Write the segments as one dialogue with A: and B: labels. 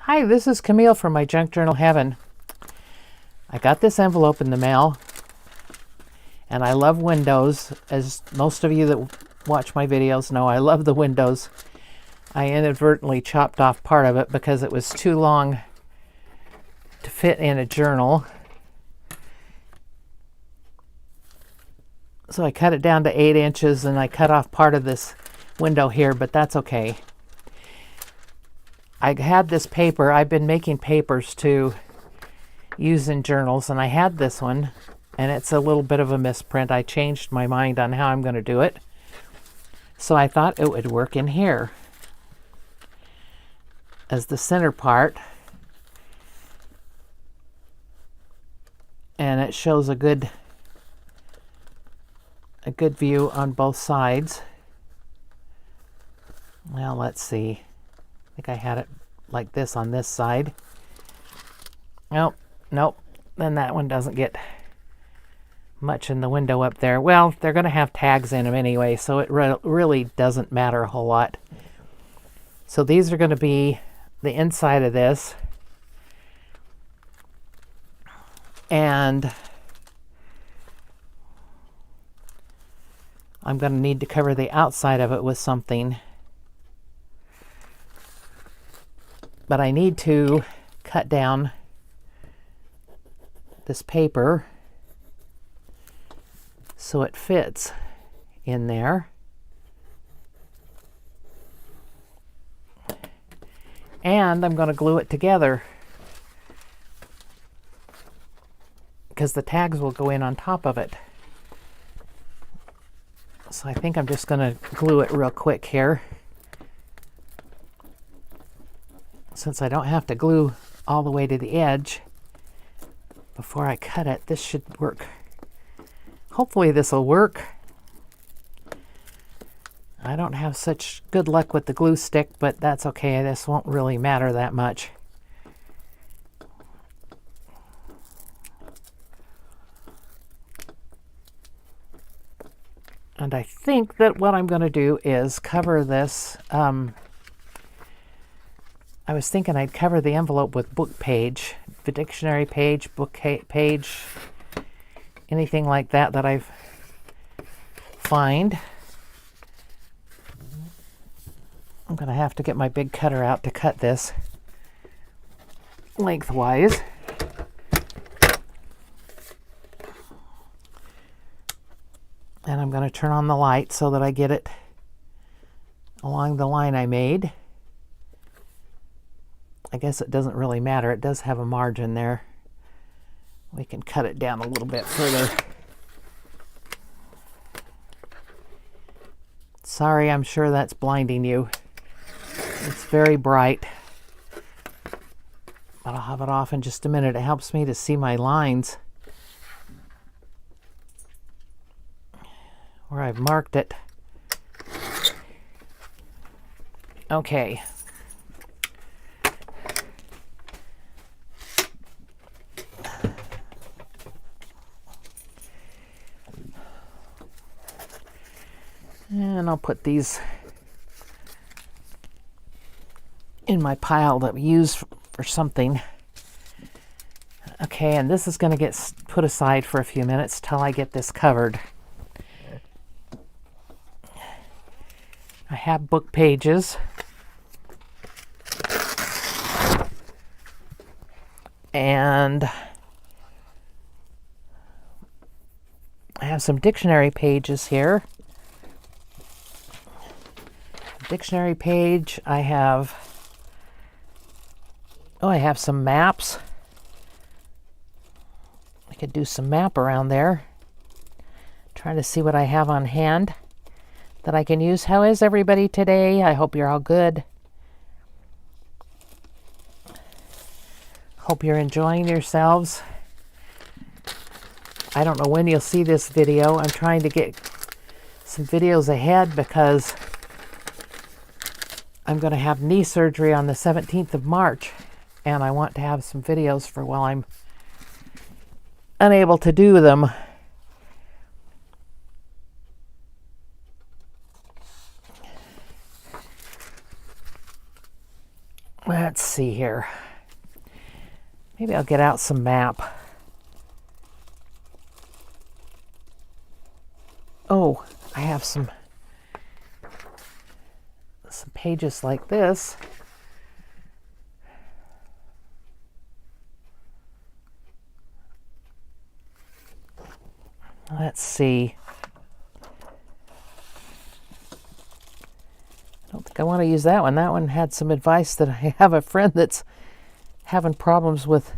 A: Hi, this is Camille from My Junk Journal Heaven. I got this envelope in the mail, and I love windows. As most of you that watch my videos know, I love the windows. I inadvertently chopped off part of it because it was too long to fit in a journal. So I cut it down to 8 inches, and I cut off part of this window here, but that's okay. I had this paper. I've been making papers to use in journals, and I had this one, and it's a little bit of a misprint. I changed my mind on how I'm going to do it, so I thought it would work in here as the center part, and it shows a good view on both sides. Well, let's see. I think I had it like this on this side. Nope. Then that one doesn't get much in the window up there. Well, they're going to have tags in them anyway, so it really doesn't matter a whole lot. So these are going to be the inside of this. And I'm going to need to cover the outside of it with something. But I need to cut down this paper so it fits in there. And I'm going to glue it together because the tags will go in on top of it. So I think I'm just going to glue it real quick here. Since I don't have to glue all the way to the edge before I cut it, this should work. Hopefully this will work. I don't have such good luck with the glue stick, but that's okay. This won't really matter that much. And I think that what I'm going to do is cover this. I was thinking I'd cover the envelope with book page, the dictionary page, book page, anything like that that I've find. I'm going to have to get my big cutter out to cut this lengthwise. And I'm going to turn on the light so that I get it along the line I made. I guess it doesn't really matter. It does have a margin there. We can cut it down a little bit further. Sorry, I'm sure that's blinding you. It's very bright. But I'll have it off in just a minute. It helps me to see my lines where I've marked it. Okay. And I'll put these in my pile that we use for something. Okay, and this is going to get put aside for a few minutes till I get this covered. I have book pages. And I have some dictionary pages here. Dictionary page, I have some maps. I could do some map around there. Trying to see what I have on hand that I can use. How is everybody today? I hope you're all good. Hope you're enjoying yourselves. I don't know when you'll see this video. I'm trying to get some videos ahead because I'm going to have knee surgery on the 17th of March, and I want to have some videos for while I'm unable to do them. Let's see here. Maybe I'll get out some map. Oh, I have some pages like this. Let's see. I don't think I want to use that one. That one had some advice that I have a friend that's having problems with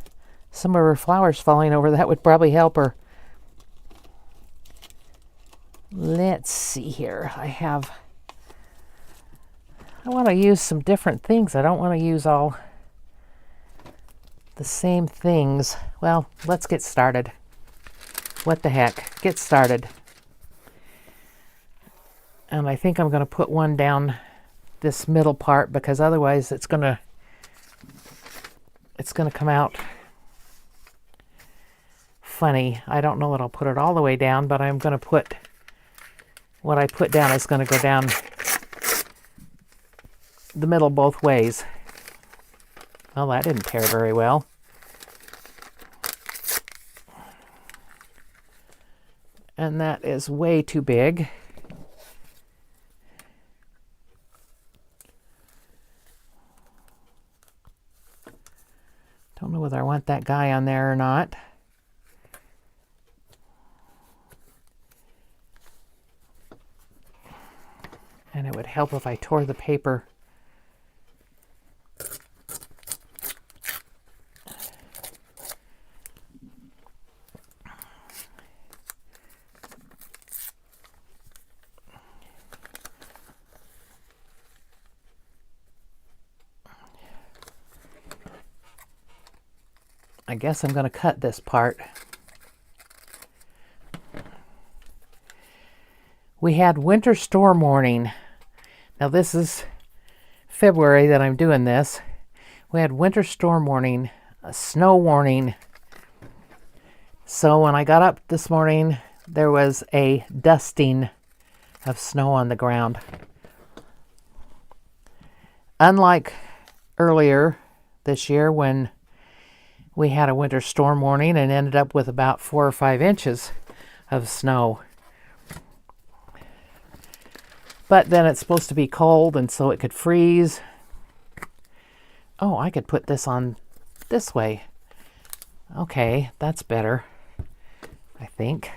A: some of her flowers falling over. That would probably help her. Let's see here. I want to use some different things. I don't want to use all the same things. Well, let's get started. What the heck? Get started. And I think I'm going to put one down this middle part because otherwise it's going to come out funny. I don't know that I'll put it all the way down, but I'm going to put what I put down is going to go down the middle both ways. Well, that didn't tear very well. And that is way too big. Don't know whether I want that guy on there or not. And it would help if I tore the paper. I guess I'm going to cut this part. We had winter storm warning. Now this is February that I'm doing this. We had winter storm warning, a snow warning. So when I got up this morning, there was a dusting of snow on the ground. Unlike earlier this year when we had a winter storm warning and ended up with about 4 or 5 inches of snow. But then it's supposed to be cold and so it could freeze. Oh, I could put this on this way. Okay, that's better, I think.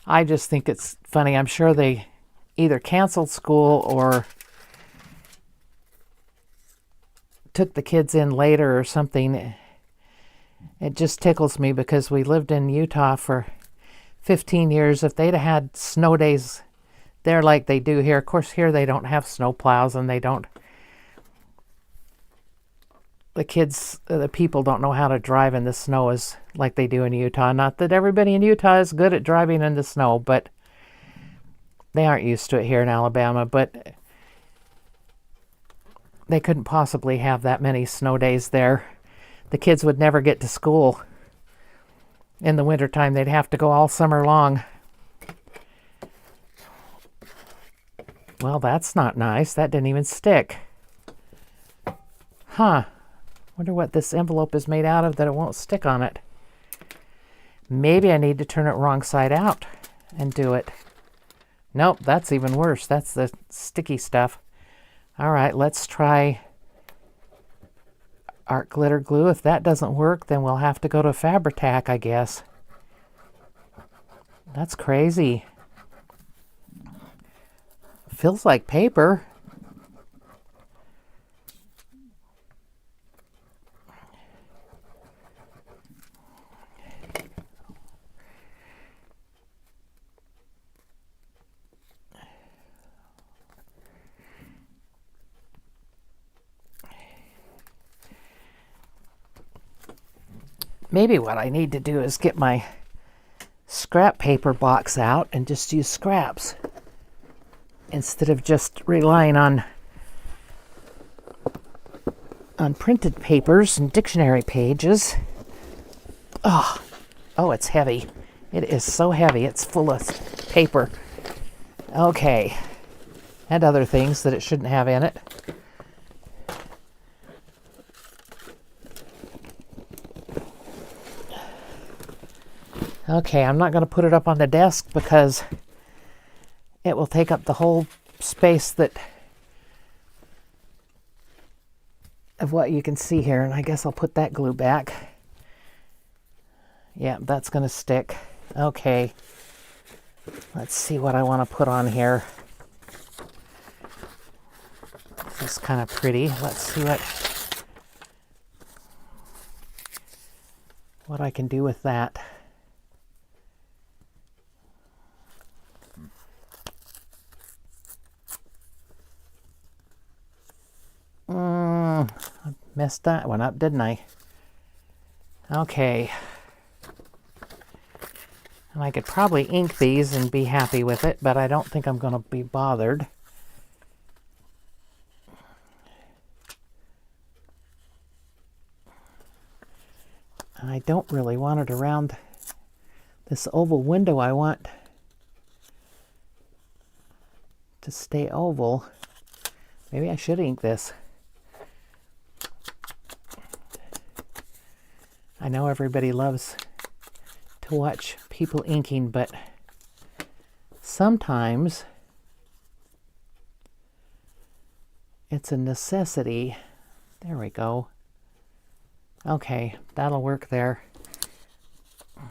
A: I just think it's funny. I'm sure they either canceled school or took the kids in later or something. It just tickles me because we lived in Utah for 15 years. If they'd have had snow days there like they do here, of course here they don't have snow plows and the people don't know how to drive in the snow as like they do in Utah. Not that everybody in Utah is good at driving in the snow, but they aren't used to it here in Alabama. But they couldn't possibly have that many snow days there. The kids would never get to school in the wintertime. They'd have to go all summer long. Well, that's not nice. That didn't even stick. Huh. Wonder what this envelope is made out of that it won't stick on it. Maybe I need to turn it wrong side out and do it. Nope, that's even worse. That's the sticky stuff. All right, let's try art glitter glue. If that doesn't work, then we'll have to go to Fabri-Tac, I guess. That's crazy. Feels like paper. Maybe what I need to do is get my scrap paper box out and just use scraps instead of just relying on printed papers and dictionary pages. Oh, it's heavy. It is so heavy. It's full of paper. Okay. and other things that it shouldn't have in it. Okay, I'm not going to put it up on the desk because it will take up the whole space of what you can see here, and I guess I'll put that glue back. Yeah, that's going to stick. Okay, let's see what I want to put on here. This is kind of pretty. Let's see what I can do with that. I messed that one up, didn't I? Okay. And I could probably ink these and be happy with it, but I don't think I'm going to be bothered. And I don't really want it around this oval window. I want to stay oval. Maybe I should ink this. I know everybody loves to watch people inking, but sometimes it's a necessity. There we go. Okay, that'll work there. At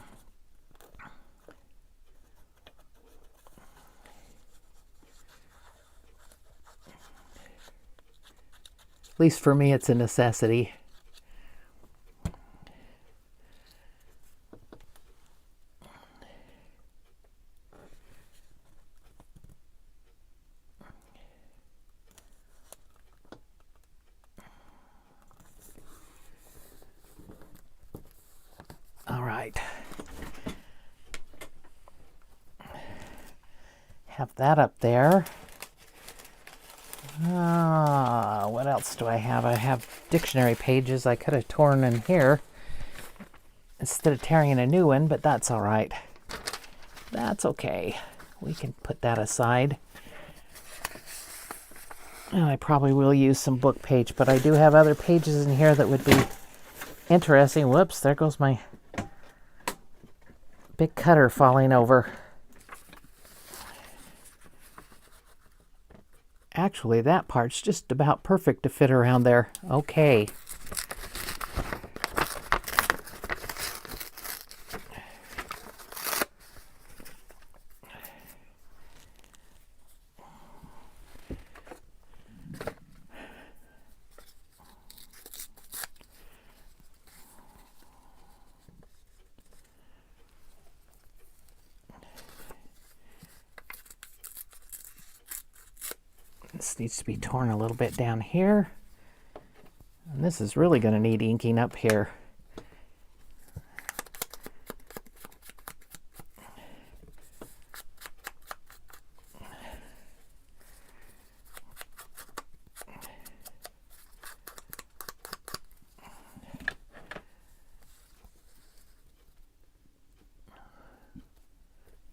A: least for me, it's a necessity. All right. Have that up there. What else do I have? I have dictionary pages I could have torn in here instead of tearing in a new one, but that's all right. That's okay. We can put that aside. And I probably will use some book page, but I do have other pages in here that would be interesting. Whoops, there goes my big cutter falling over. Actually, that part's just about perfect to fit around there. Okay. This needs to be torn a little bit down here. And this is really going to need inking up here.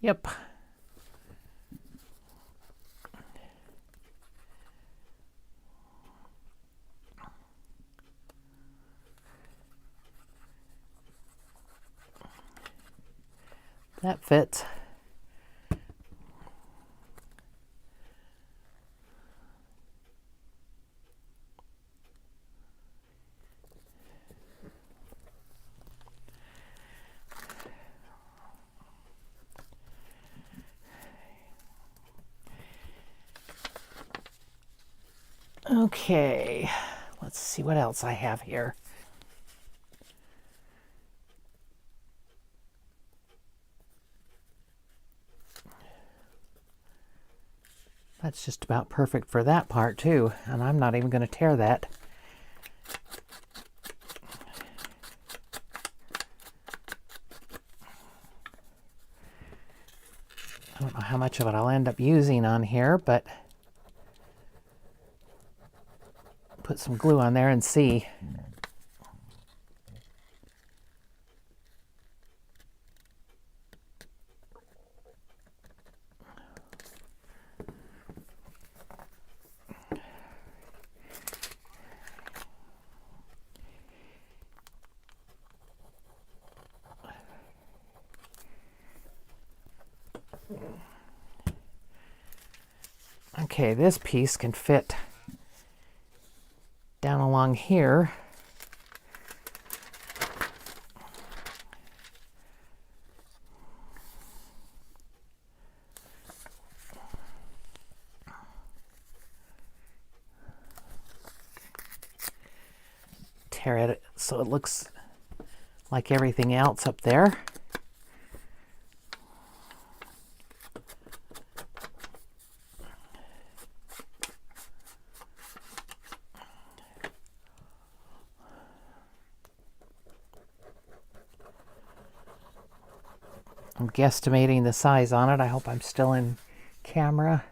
A: Yep. That fits. Okay, let's see what else I have here. That's just about perfect for that part too, and I'm not even going to tear that. I don't know how much of it I'll end up using on here, but put some glue on there and see. Okay, this piece can fit down along here. Tear it so it looks like everything else up there. I'm guesstimating the size on it. I hope I'm still in camera.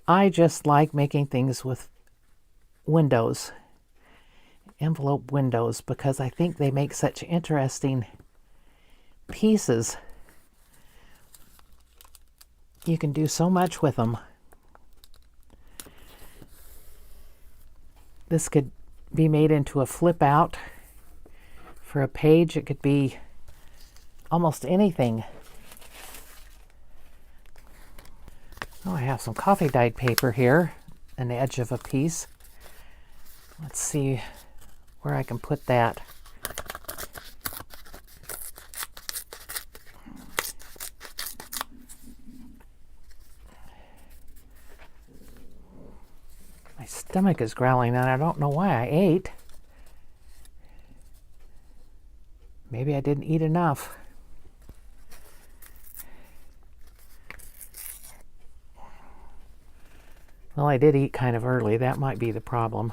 A: I just like making things with windows, envelope windows, because I think they make such interesting pieces. You can do so much with them. This could be made into a flip out for a page. It could be almost anything. Oh, I have some coffee dyed paper here, an edge of a piece. Let's see where I can put that. My stomach is growling and I don't know why I ate. Maybe I didn't eat enough. Well, I did eat kind of early. That might be the problem.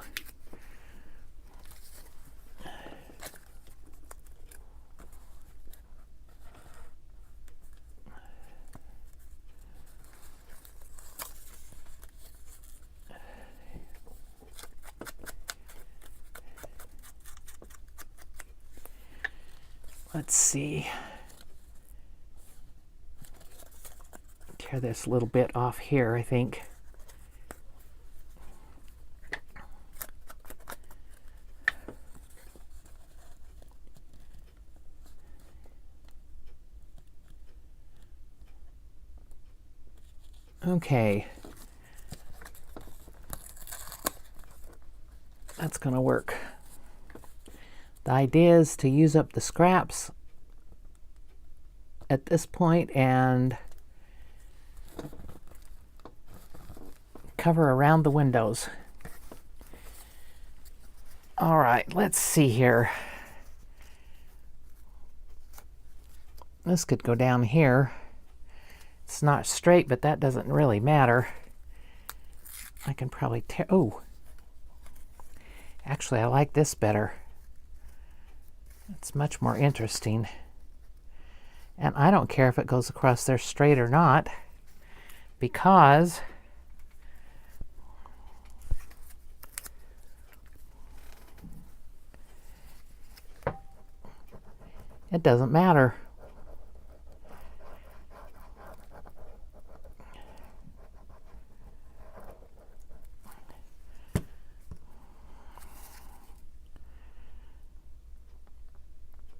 A: Let's see. Tear this little bit off here, I think. Okay. That's going to work. The idea is to use up the scraps at this point and cover around the windows. All right, let's see here. This could go down here. It's not straight, but that doesn't really matter. I can probably tear, oh. Actually, I like this better. It's much more interesting. And I don't care if it goes across there straight or not, because it doesn't matter.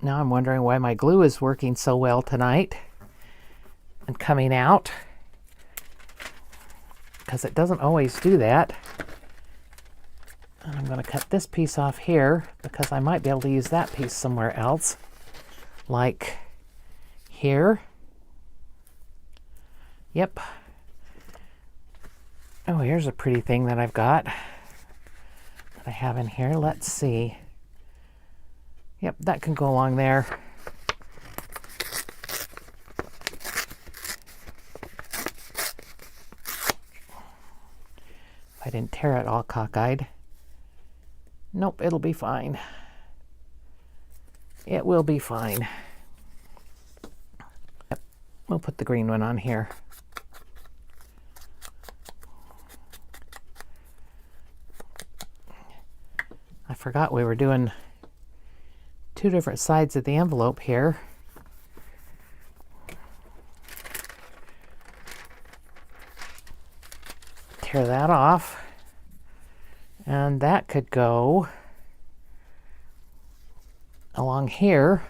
A: Now I'm wondering why my glue is working so well tonight and coming out, because it doesn't always do that. And I'm going to cut this piece off here because I might be able to use that piece somewhere else, like here. Yep. Oh, here's a pretty thing that I've got that I have in here. Let's see. Yep, that can go along there. If I didn't tear it all cockeyed. Nope, it'll be fine. It will be fine. Yep, we'll put the green one on here. I forgot we were doing two different sides of the envelope here. Tear that off. And that could go along here.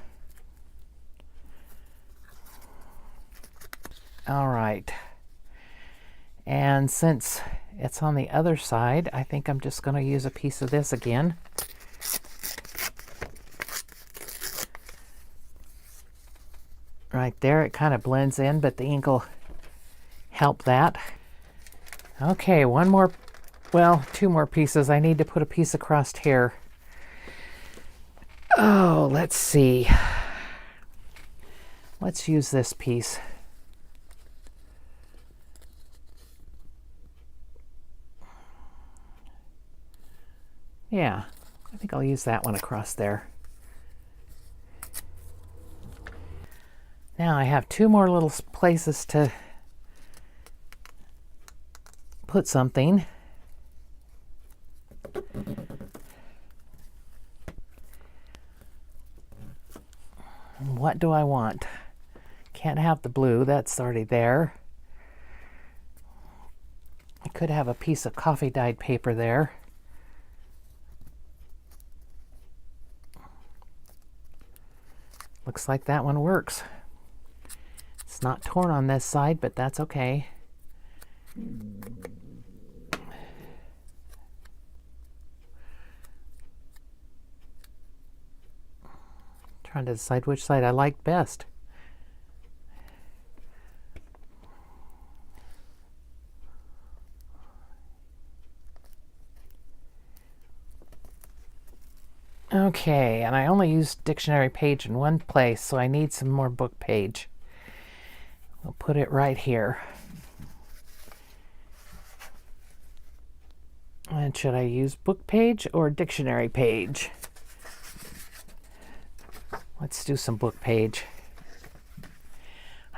A: All right. And since it's on the other side, I think I'm just going to use a piece of this again. Right there, it kind of blends in, but the ink will help that. Okay, one more, well, two more pieces. I need to put a piece across here. Oh, let's see. Let's use this piece. Yeah, I think I'll use that one across there. Now I have two more little places to put something. What do I want? Can't have the blue, that's already there. I could have a piece of coffee dyed paper there. Looks like that one works. It's not torn on this side, but that's okay. Trying to decide which side I like best. Okay, and I only used dictionary page in one place, so I need some more book page. We'll put it right here. And should I use book page or dictionary page? Let's do some book page.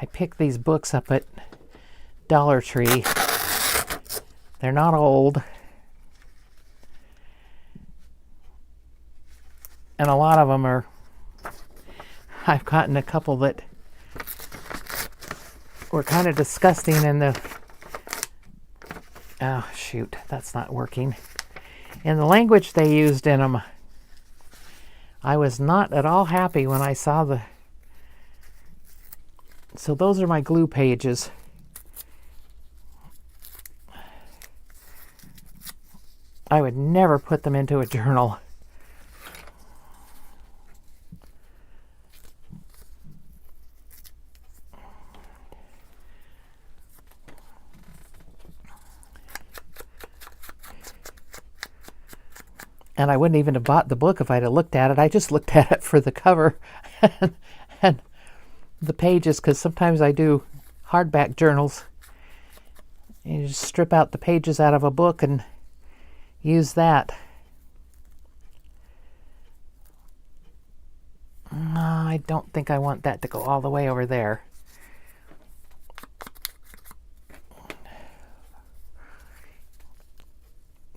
A: I picked these books up at Dollar Tree. They're not old. And a lot of them are, I've gotten a couple that were kind of disgusting in the, oh shoot, that's not working. In the language they used in them, I was not at all happy when I saw the, so those are my glue pages. I would never put them into a journal. And I wouldn't even have bought the book if I'd have looked at it. I just looked at it for the cover and the pages, because sometimes I do hardback journals. You just strip out the pages out of a book and use that. I don't think I want that to go all the way over there.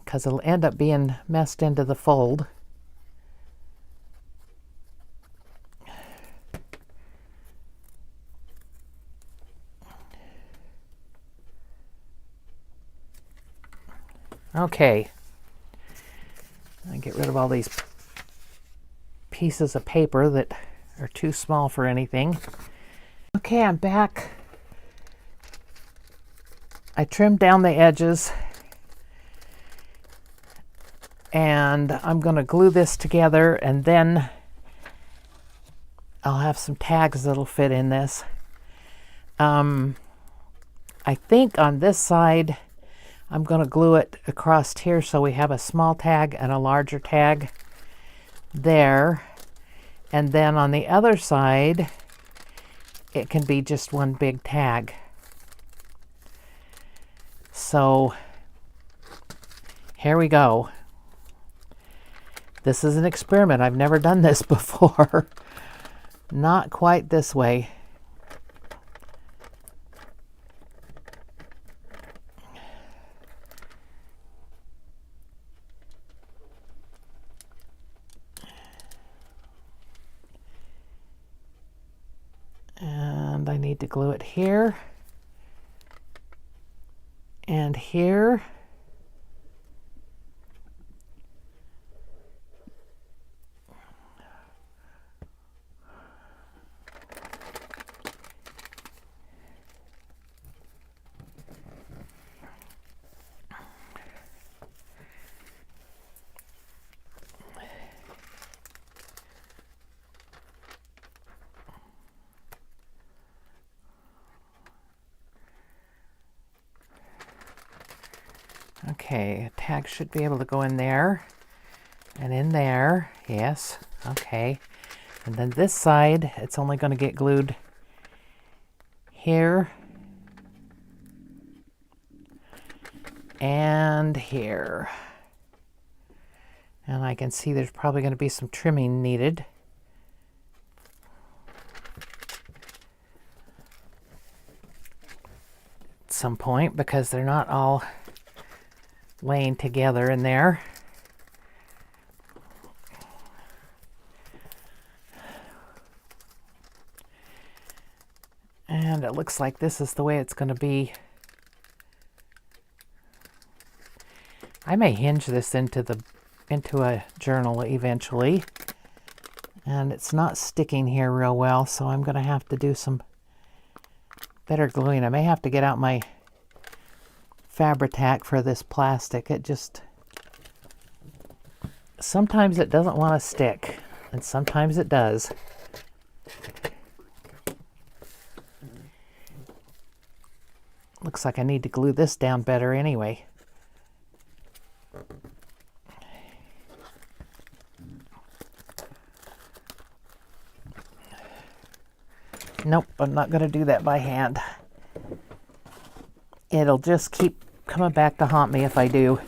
A: Because it'll end up being messed into the fold. Okay. I get rid of all these pieces of paper that are too small for anything. Okay, I'm back. I trimmed down the edges. And I'm going to glue this together, and then I'll have some tags that'll fit in this. I think on this side, I'm going to glue it across here so we have a small tag and a larger tag there. And then on the other side, it can be just one big tag. So here we go. This is an experiment. I've never done this before. Not quite this way. And I need to glue it here and here. Okay, a tag should be able to go in there and in there. Yes, okay. And then this side, it's only going to get glued here and here. And I can see there's probably going to be some trimming needed. At some point, because they're not all laying together in there. And it looks like this is the way it's going to be. I may hinge this into a journal eventually. And it's not sticking here real well, so I'm going to have to do some better gluing. I may have to get out my Fabri-Tac for this plastic. It just, sometimes it doesn't want to stick, and sometimes it does. Looks like I need to glue this down better anyway. Nope, I'm not going to do that by hand. It'll just keep coming back to haunt me if I do.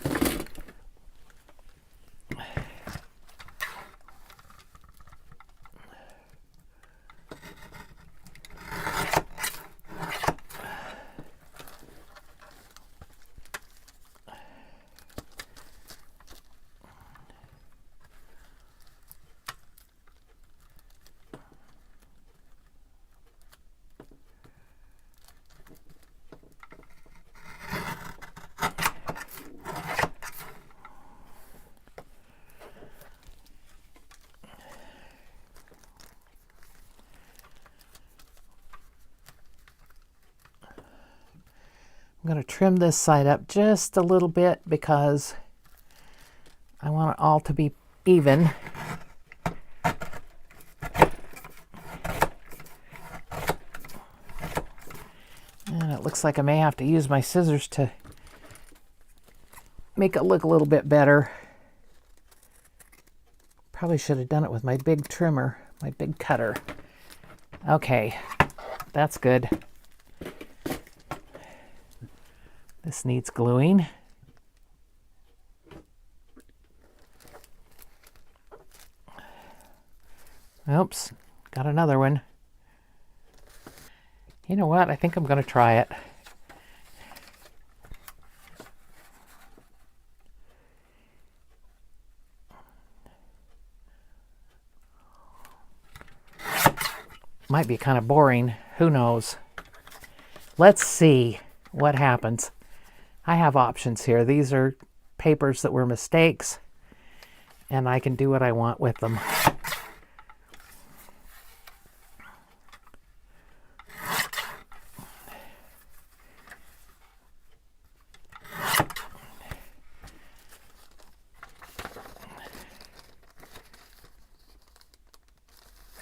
A: I'm going to trim this side up just a little bit because I want it all to be even. And it looks like I may have to use my scissors to make it look a little bit better. Probably should have done it with my big trimmer, my big cutter. Okay, that's good. This needs gluing. Oops, got another one. You know what? I think I'm going to try it. Might be kind of boring. Who knows? Let's see what happens. I have options here. These are papers that were mistakes, and I can do what I want with them.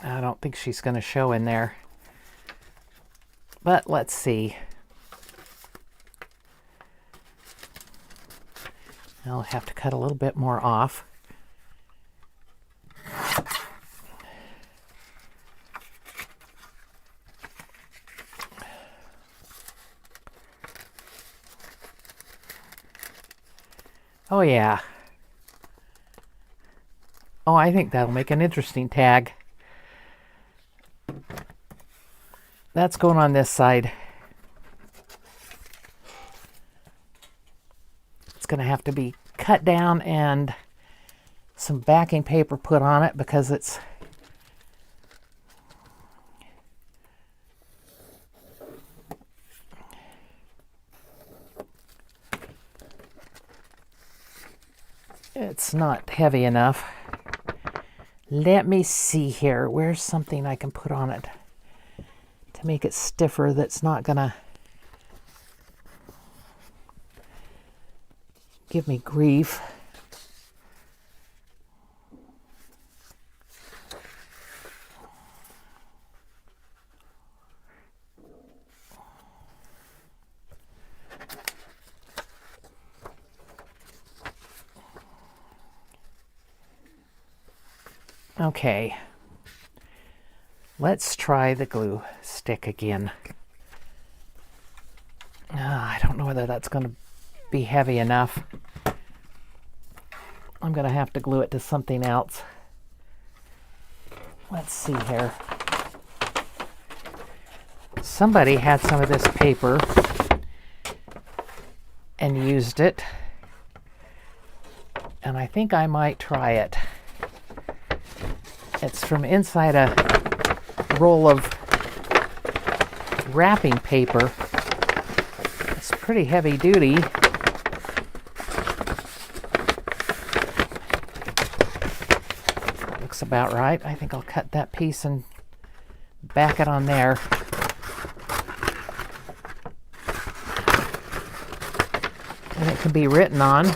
A: I don't think she's going to show in there, but let's see. I'll have to cut a little bit more off. Oh yeah. Oh, I think that'll make an interesting tag. That's going on this side. It's going to have to be cut down and some backing paper put on it because it's not heavy enough. Let me see here. Where's something I can put on it to make it stiffer that's not going to give me grief. Okay. Let's try the glue stick again. I don't know whether that's going to be heavy enough. I'm going to have to glue it to something else. Let's see here. Somebody had some of this paper and used it, and I think I might try it. It's from inside a roll of wrapping paper. It's pretty heavy duty. Looks about right. I think I'll cut that piece and back it on there. And it can be written on.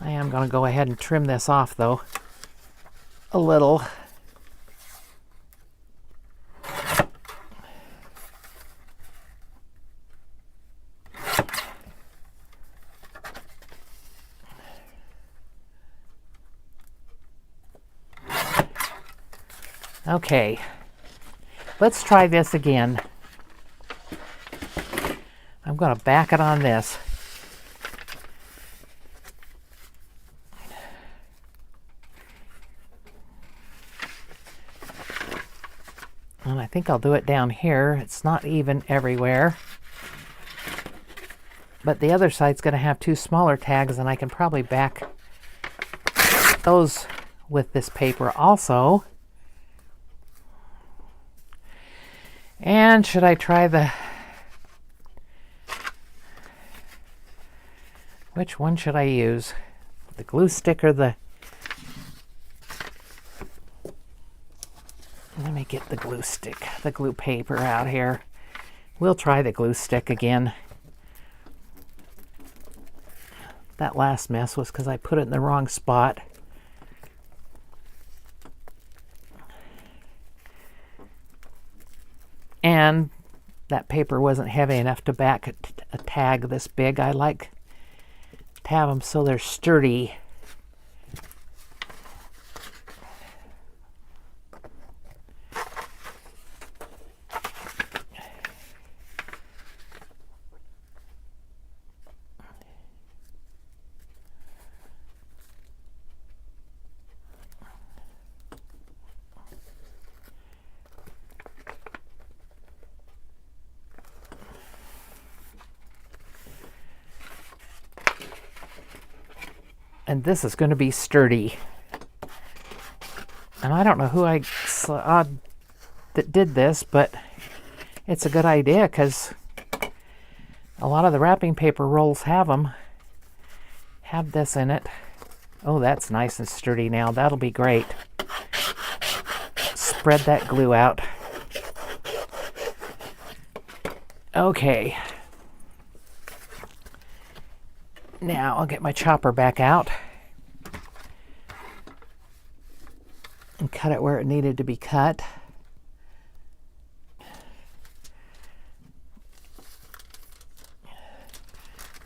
A: I am going to go ahead and trim this off though, a little. Okay, let's try this again. I'm going to back it on this. And I think I'll do it down here. It's not even everywhere. But the other side's going to have two smaller tags, and I can probably back those with this paper also. And should I try the... Which one should I use? The glue stick or the... Let me get the glue stick, the glue paper out here. We'll try the glue stick again. That last mess was because I put it in the wrong spot. And that paper wasn't heavy enough to back a tag this big. I like to have them so they're sturdy. And this is going to be sturdy. And I don't know who I saw that did this, but it's a good idea because a lot of the wrapping paper rolls have this in it. Oh, that's nice and sturdy now. That'll be great. Spread that glue out. Okay. Now I'll get my chopper back out and cut it where it needed to be cut.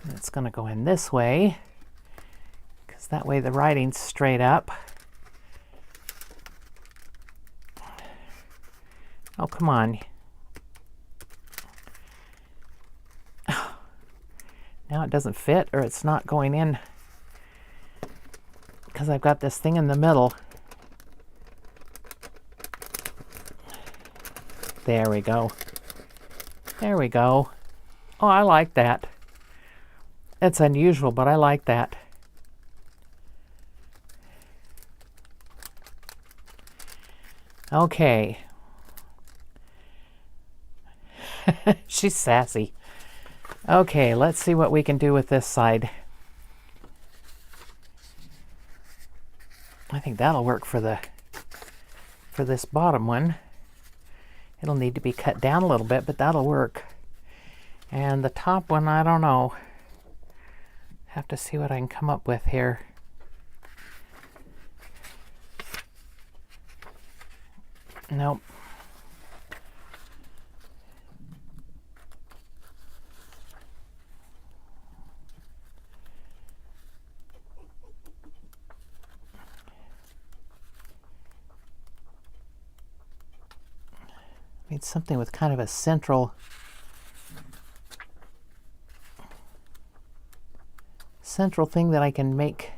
A: And it's going to go in this way because that way the writing's straight up. Oh, come on. Now it doesn't fit, or it's not going in because I've got this thing in the middle. There we go. There we go. Oh, I like that. It's unusual, but I like that. Okay. She's sassy. Okay, let's see what we can do with this side. I think that'll work for this bottom one. It'll need to be cut down a little bit, but that'll work. And the top one, I don't know. Have to see what I can come up with here. Nope. need something with kind of a central thing that I can make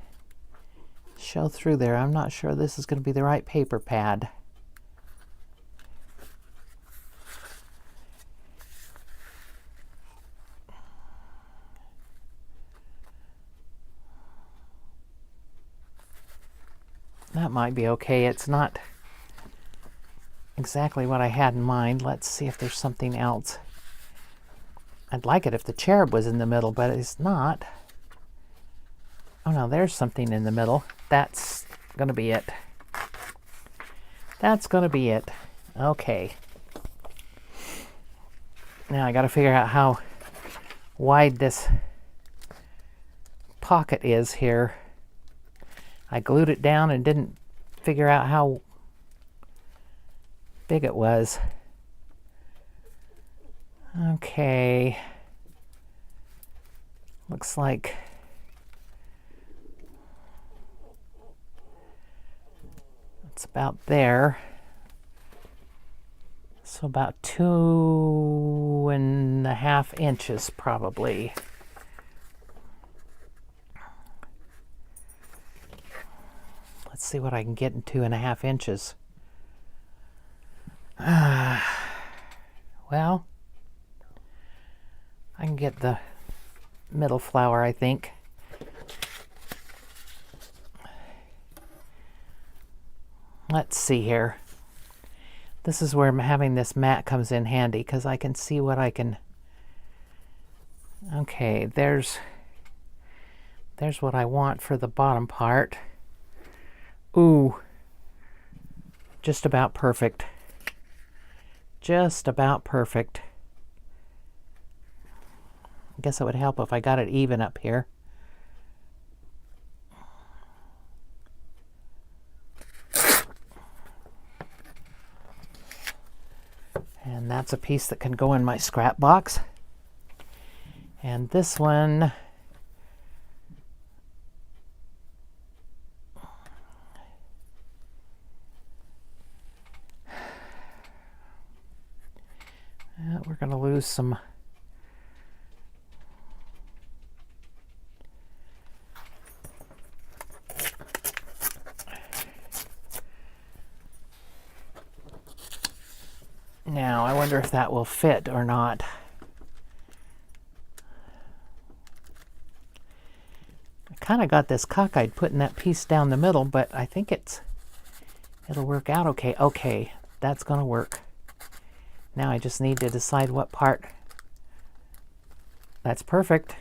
A: show through there. I'm not sure this is going to be the right paper pad. That might be okay. It's not exactly what I had in mind. Let's see if there's something else. I'd like it if the cherub was in the middle, but it's not. Oh no, there's something in the middle. That's gonna be it. That's gonna be it. Okay. Now I gotta figure out how wide this pocket is here. I glued it down and didn't figure out how big it was. Okay. Looks like it's about there. So about 2.5 inches probably. Let's see what I can get in 2.5 inches. Well, I can get the middle flower, I think. Let's see here. This is where having this mat comes in handy, because I can see what I can... Okay, there's what I want for the bottom part. Ooh, just about perfect. Just about perfect. I guess it would help if I got it even up here. And that's a piece that can go in my scrap box. And this one, we're going to lose some. Now, I wonder if that will fit or not. I kind of got this cockeyed putting that piece down the middle, but I think it'll work out okay. Okay, that's going to work. Now I just need to decide what part. That's perfect.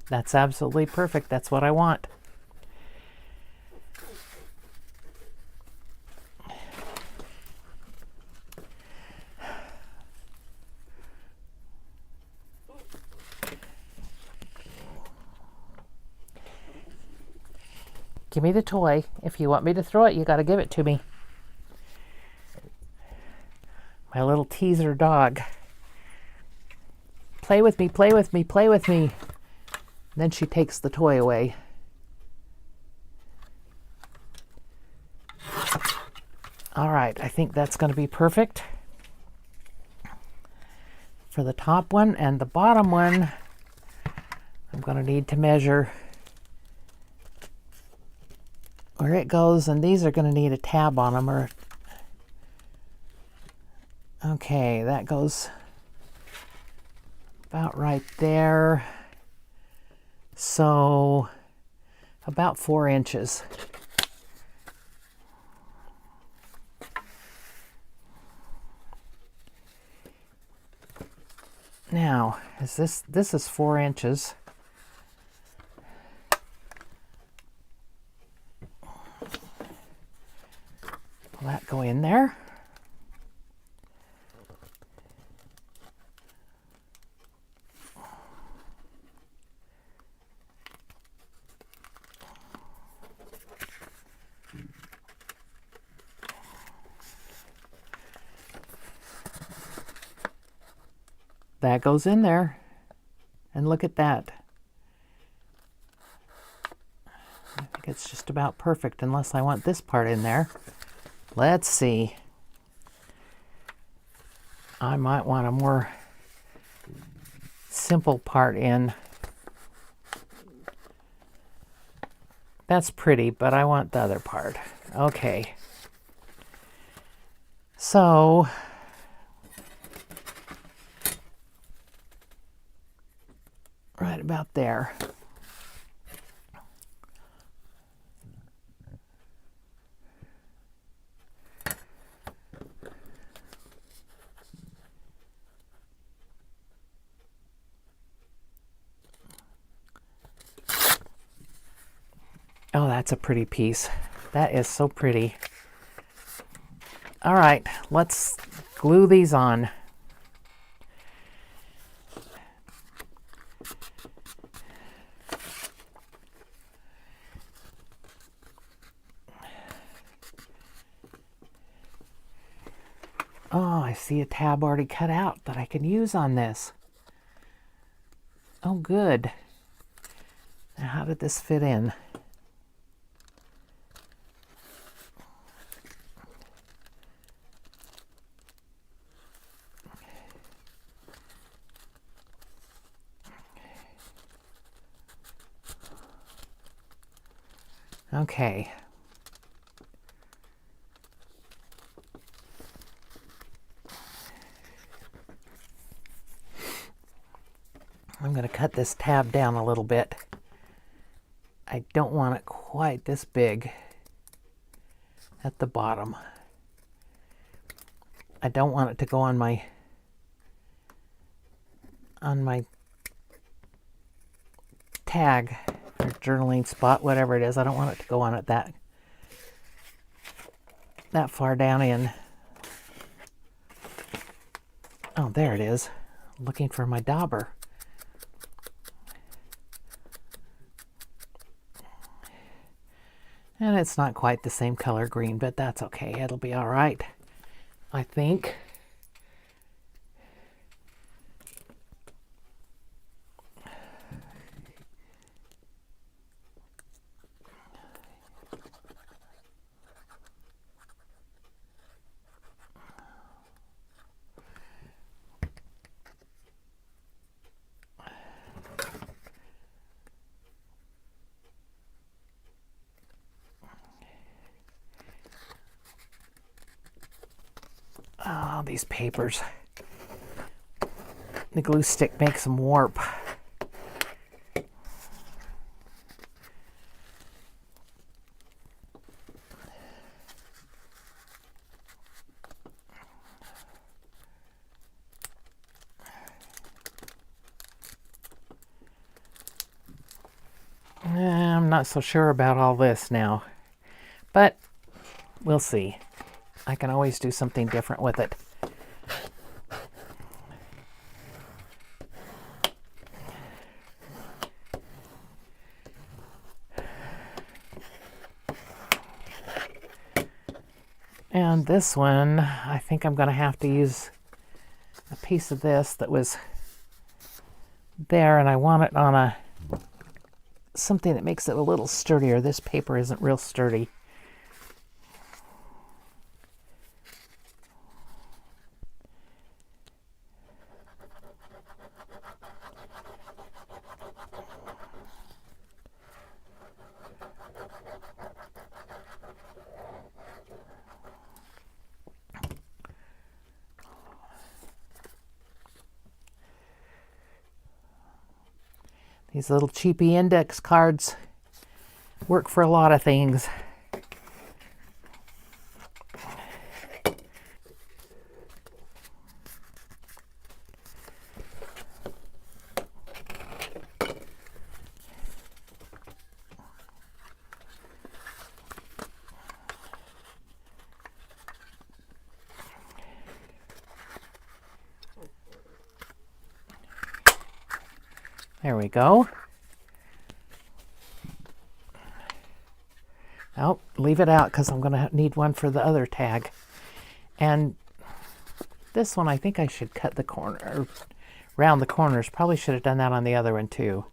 A: That's absolutely perfect. That's what I want. Give me the toy. If you want me to throw it, you got to give it to me. My little teaser dog. Play with me, play with me, play with me. And then she takes the toy away. All right, I think that's going to be perfect for the top one. And the bottom one, I'm going to need to measure where it goes, and these are going to need a tab on them. Okay, that goes about right there. So about 4 inches. Now, this is 4 inches. Will that go in there? That goes in there. And look at that. I think it's just about perfect, unless I want this part in there. Let's see. I might want a more simple part in. That's pretty, but I want the other part. Okay. So right about there. Oh, that's a pretty piece. That is so pretty. All right, let's glue these on. Oh, I see a tab already cut out that I can use on this. Oh, good. Now, how did this fit in? Okay. I'm going to cut this tab down a little bit. I don't want it quite this big at the bottom. I don't want it to go on my tag or journaling spot, whatever it is. I don't want it to go on it that far down in. Oh, there it is. Looking for my dauber. And it's not quite the same color green, but that's okay. It'll be all right, I think. Oh, these papers. The glue stick makes them warp. I'm not so sure about all this now, but we'll see. I can always do something different with it. And this one, I think I'm going to have to use a piece of this that was there, and I want it on something that makes it a little sturdier. This paper isn't real sturdy. These little cheapy index cards work for a lot of things. There we go. Oh, leave it out because I'm going to need one for the other tag. And this one, I think I should cut the corner, round the corners. Probably should have done that on the other one too.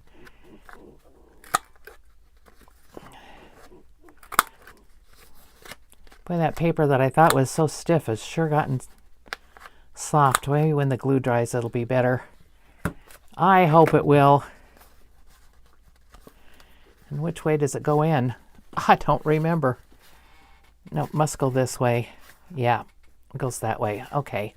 A: Boy, that paper that I thought was so stiff has sure gotten soft. Maybe when the glue dries it'll be better. I hope it will. And which way does it go in? I don't remember. No, it must go this way. Yeah, it goes that way. Okay.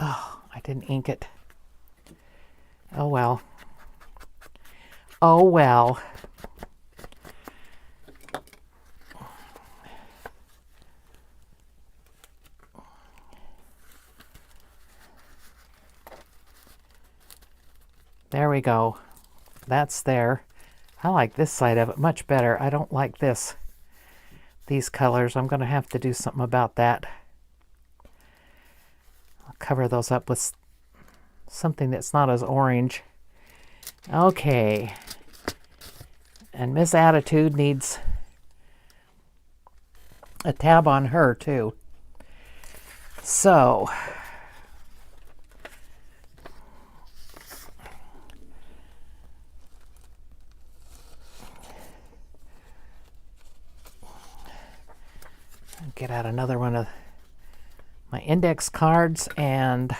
A: Oh, I didn't ink it. Oh well. Oh well. There we go. That's there. I like this side of it much better. I don't like these colors. I'm going to have to do something about that. I'll cover those up with something that's not as orange. Okay. And Miss Attitude needs a tab on her too. So get out another one of my index cards and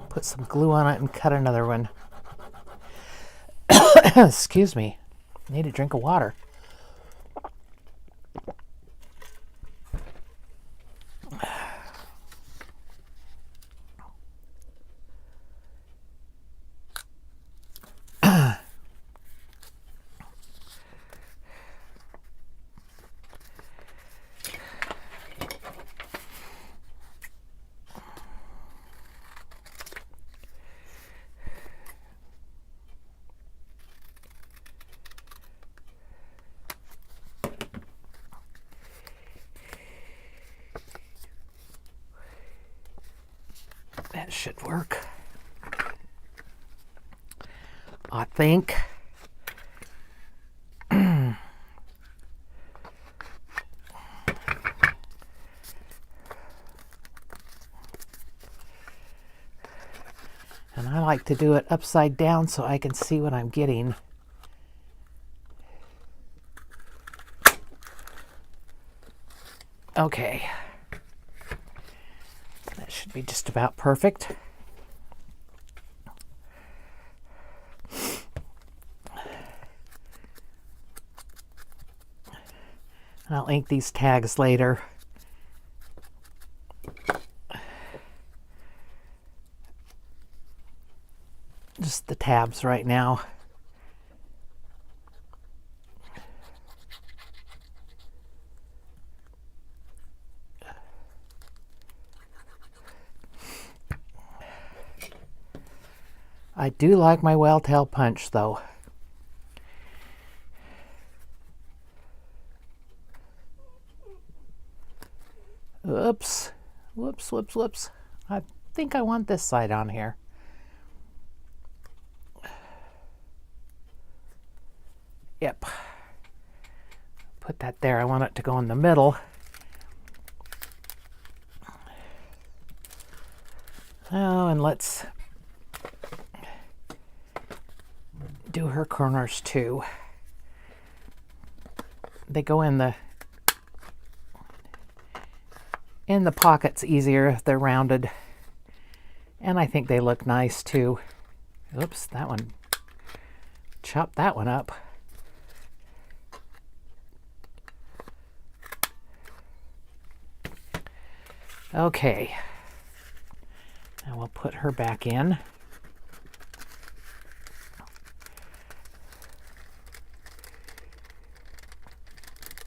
A: put some glue on it and cut another one. Excuse me. I need a drink of water. That should work. I think. And I like to do it upside down so I can see what I'm getting. Okay. That should be just about perfect. And I'll ink these tags later. Just the tabs right now. I do like my Welltail punch though. Oops. Whoops, whoops, whoops. I think I want this side on here. Yep. Put that there. I want it to go in the middle. Oh, and let's do her corners too. They go in the pockets easier if they're rounded. And I think they look nice too. Oops, that one. Chop that one up. Okay. Now we'll put her back in.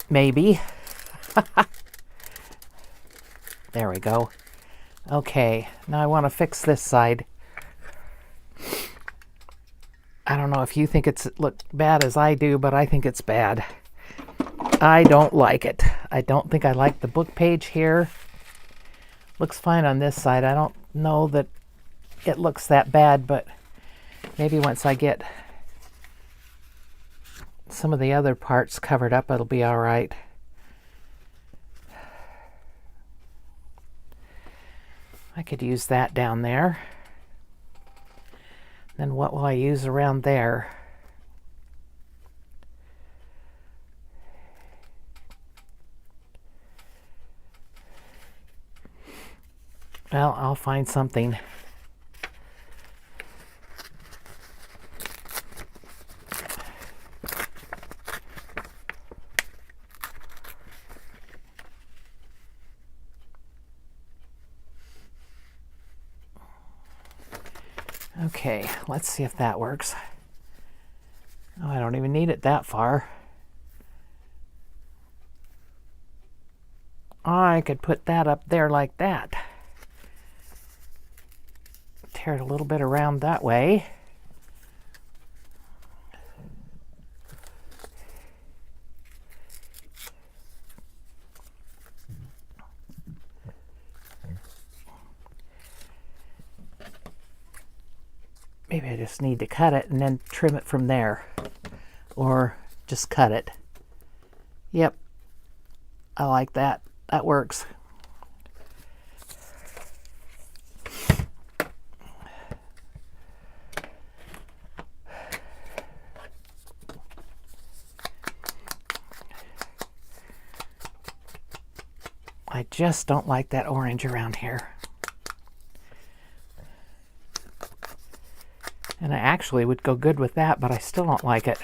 A: Maybe. There we go. Okay, now I want to fix this side. I don't know if you think it's look bad as I do, but I think it's bad. I don't like it. I don't think I like the book page here. Looks fine on this side. I don't know that it looks that bad, but maybe once I get some of the other parts covered up, it'll be all right. I could use that down there. Then what will I use around there? Well, I'll find something. Okay, let's see if that works. Oh, I don't even need it that far. I could put that up there like that. Tear it a little bit around that way. Maybe I just need to cut it and then trim it from there. Or just cut it. Yep. I like that. That works. I just don't like that orange around here. And I actually would go good with that, but I still don't like it.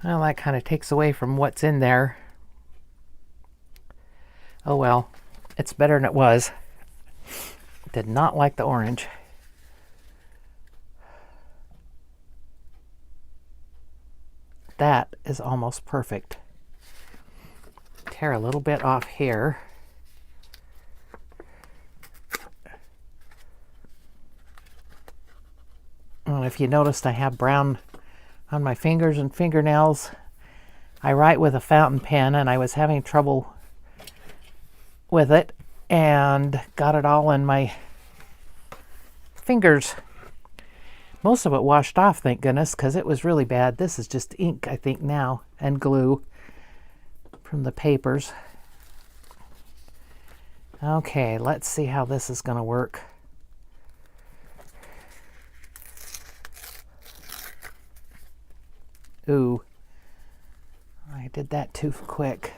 A: Well, that kind of takes away from what's in there. Oh well, it's better than it was. Did not like the orange. That is almost perfect. Tear a little bit off here. Well, if you noticed, I have brown on my fingers and fingernails. I write with a fountain pen and I was having trouble with it and got it all in my fingers. Most of it washed off, thank goodness, because it was really bad. This is just ink, I think, now, and glue from the papers. Okay, let's see how this is going to work. Ooh, I did that too quick.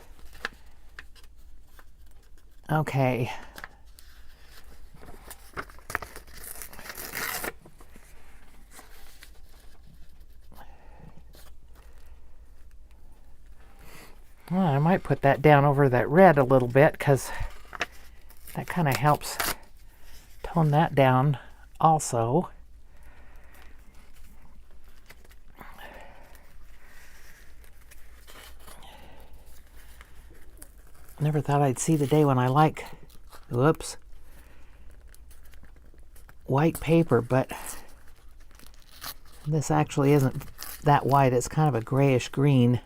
A: Okay. Well, I might put that down over that red a little bit because that kind of helps tone that down also. Never thought I'd see the day when I like, whoops, white paper, but this actually isn't that white. It's kind of a grayish green.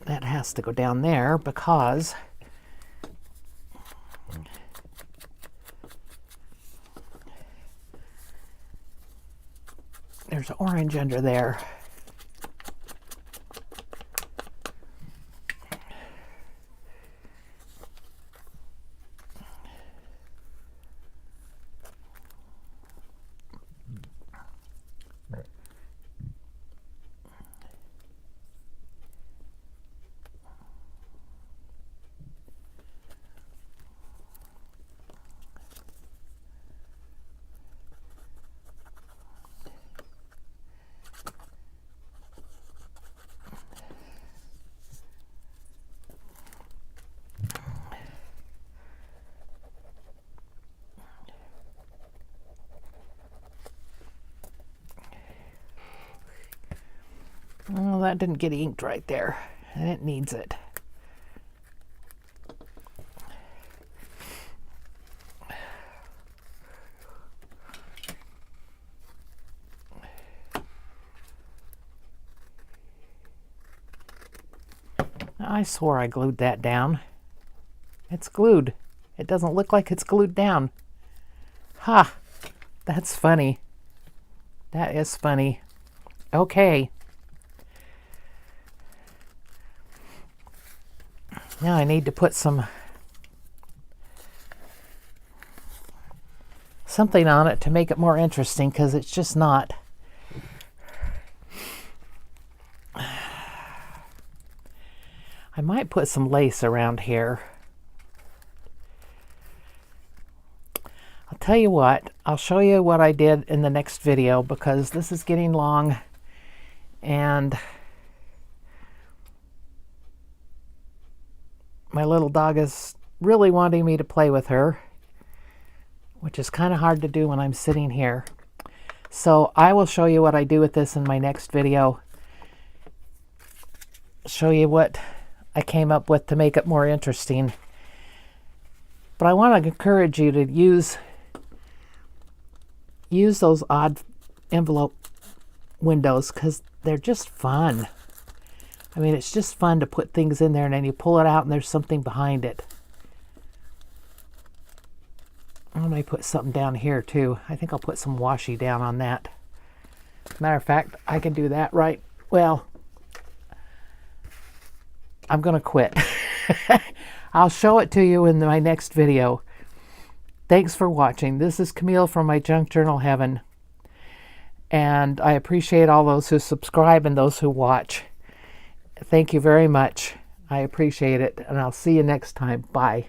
A: That has to go down there because there's orange under there. that didn't get inked right there, and it needs it. I swore I glued that down. It's glued. It doesn't look like it's glued down. Ha! That's funny. That is funny. Okay. Now I need to put something on it to make it more interesting, because it's just not. I might put some lace around here. I'll tell you what, I'll show you what I did in the next video, because this is getting long and my little dog is really wanting me to play with her, which is kind of hard to do when I'm sitting here. So I will show you what I do with this in my next video. Show you what I came up with to make it more interesting. But I want to encourage you to use those odd envelope windows, because they're just fun. I mean, it's just fun to put things in there and then you pull it out and there's something behind it. I may put something down here too. I think I'll put some washi down on that. Matter of fact, I can do that right. Well, I'm going to quit. I'll show it to you in my next video. Thanks for watching. This is Camille from my Junk Journal Heaven. And I appreciate all those who subscribe and those who watch. Thank you very much. I appreciate it. And I'll see you next time. Bye.